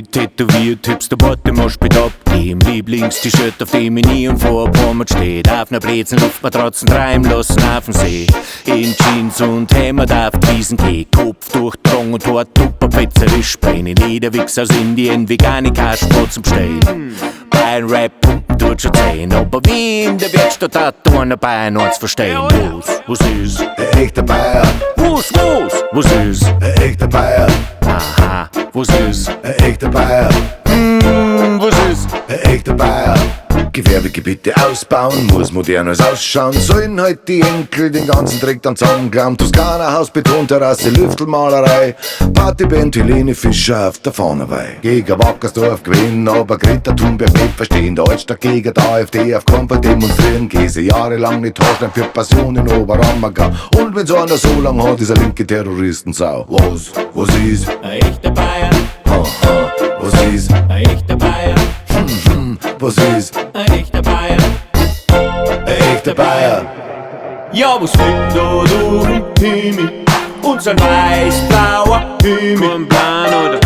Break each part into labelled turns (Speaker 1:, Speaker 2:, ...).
Speaker 1: Gesicht tätowiert, hübste Worte Moschpit ab. Im Lieblingst-T-Shirt, auf dem ich nie und vorpommert steht. Auf ner Brezen, Luftmatratzen treiben lassen auf dem See. In Jeans und Hemd auf die Wiesen geh. Kopf durchdrungen und Hort Tupperpfetzerisch. Beine Niederwichs aus Indien, vegane Kastsprotzen bestehen. Bayern Rap pumpen tut schon 10. Aber wie in der Werkstatt hat einer Bayern uns verstehen. Was ist?
Speaker 2: Ein echter Bayer.
Speaker 1: Was ist?
Speaker 2: Ein echter Bayer.
Speaker 1: Aha, was ist?
Speaker 2: Ein echter Bayer.
Speaker 1: Was ist?
Speaker 2: Ein echter Bayer. Gewerbegebiete ausbauen, muss modernes ausschauen. Sollen halt die Enkel den ganzen Dreck dann zusammenklauen. Toskana, Hausbeton, Terrasse, Lüftelmalerei. Partyband, Helene Fischer auf der Fahnenweih. Gegen Wackersdorf gewinnen, aber Greta Thunberg nicht verstehen. Der Altstadt gegen die AfD auf Kampel demonstrieren. Käse jahrelang nicht Horstein für Passion in Oberammergau. Und wenn's einer so lang hat, ist er linke Terroristensau. Was ist?
Speaker 1: Ein echter Bayern.
Speaker 2: Was ist?
Speaker 1: Ein echter Bayern.
Speaker 2: Was ist?
Speaker 1: Ein echter Bayern.
Speaker 2: Ein echter Bayer.
Speaker 1: Ja, was fliegt da durch den Himmel? Unser weiß-blauer Himmel. Ein Plan, oder?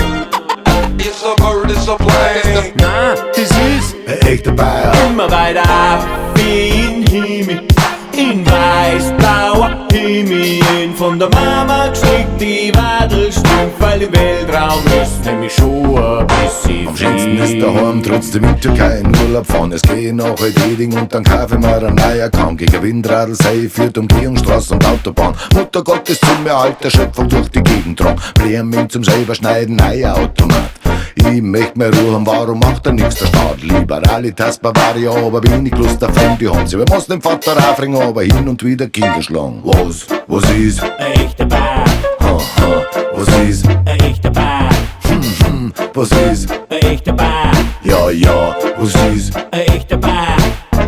Speaker 3: It's a bird, it's a plane.
Speaker 1: Na, das ist
Speaker 2: Ein echter Bayer.
Speaker 1: immer weiter auf in Himmel. In weiß-blauer Himmel. Von der Mama geschickt die Wadelstumpf, weil im Weltraum ist nämlich schon ein bisschen
Speaker 2: Am schönsten ist daheim, trotzdem in Türkei in Urlaub fahren. Es gehen nach Eding und dann kaufe ich mir ein neuer Kahn. Gegen Windradl sei führt Umgehungsstraße und Autobahn. Mutter Gottes zum Erhalt der Schöpfung durch die Gegend tragen. Blämen zum selber schneiden, Eierautomat. Ich möcht mehr Ruhe haben, warum macht er nix der Staat? Liberalitas Bavaria, aber wenig Lust davon, die haben sie. Wir müssen den Vater aufringen, aber hin und wieder Kinder schlagen. Was ist?
Speaker 1: ein echter Bayern.
Speaker 2: Was ist?
Speaker 1: Ein echter Bayern.
Speaker 2: Was ist?
Speaker 1: Ein echter Bayern.
Speaker 2: Ja, was ist?
Speaker 1: Ein echter Bayern.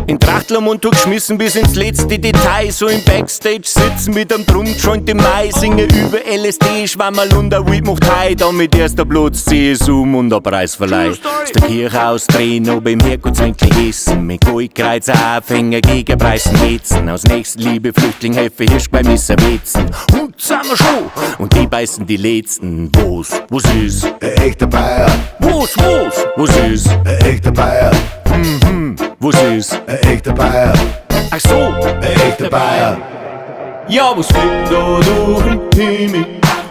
Speaker 1: In Trachtelmund geschmissen bis ins letzte Detail. So im Backstage sitzen mit einem Drumjoint im Mai. Singen über LSD, Schwammerl und ein Weed macht High. Damit erster Platz CSU und der Preisverleih. Aus der Kirche ausdrehen, ob im Herkunftswinkel essen. Mit Goldkreuzer aufhängen, gegen Preisen hetzen. Aus Nächstenliebe Flüchtling helfe Hirsch beim Messerwetzen. Und sind wir schon, und die beißen die Letzten. Was ist?
Speaker 2: Ein echter Bayer.
Speaker 1: Was ist?
Speaker 2: Ein echter Bayer.
Speaker 1: Was ist?
Speaker 2: Ein echter Bayer.
Speaker 1: Ach so,
Speaker 2: Ein echter Bayer.
Speaker 1: ja, was fliegt da durch den Himmel?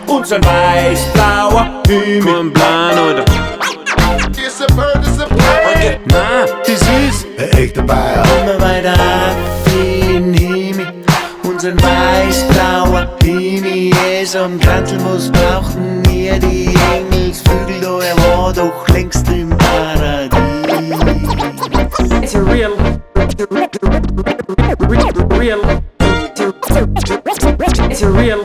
Speaker 1: Unser weiß-blauer Himmel. Kein Plan, oder?
Speaker 3: It's a bird, it's a plane.
Speaker 1: Na, das ist
Speaker 2: Ein echter Bayer.
Speaker 1: immer weiter auf den Himmel. Unser weiß-blauer Himmel. Am Grantelmus brauchen wir die Engelsflügel, da er war doch längst im Paradies.
Speaker 4: It's a real. It's a real.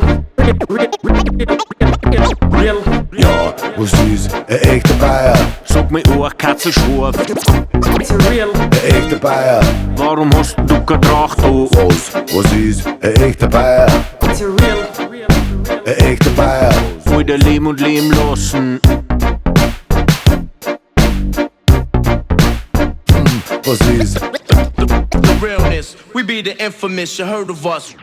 Speaker 2: Ja, was ist? Ein echter Bayer.
Speaker 1: Sag mir auch, Katzelschwarf,
Speaker 4: It's a real.
Speaker 2: Ein echter Bayer.
Speaker 1: warum hast du keine Tracht an?
Speaker 2: Was ist? Ein echter Bayer.
Speaker 4: It's a real.
Speaker 2: Ein echter Bayer.
Speaker 1: Wollte leben und leben lassen.
Speaker 2: Was ist?
Speaker 5: The realness, we be the infamous, you heard of us.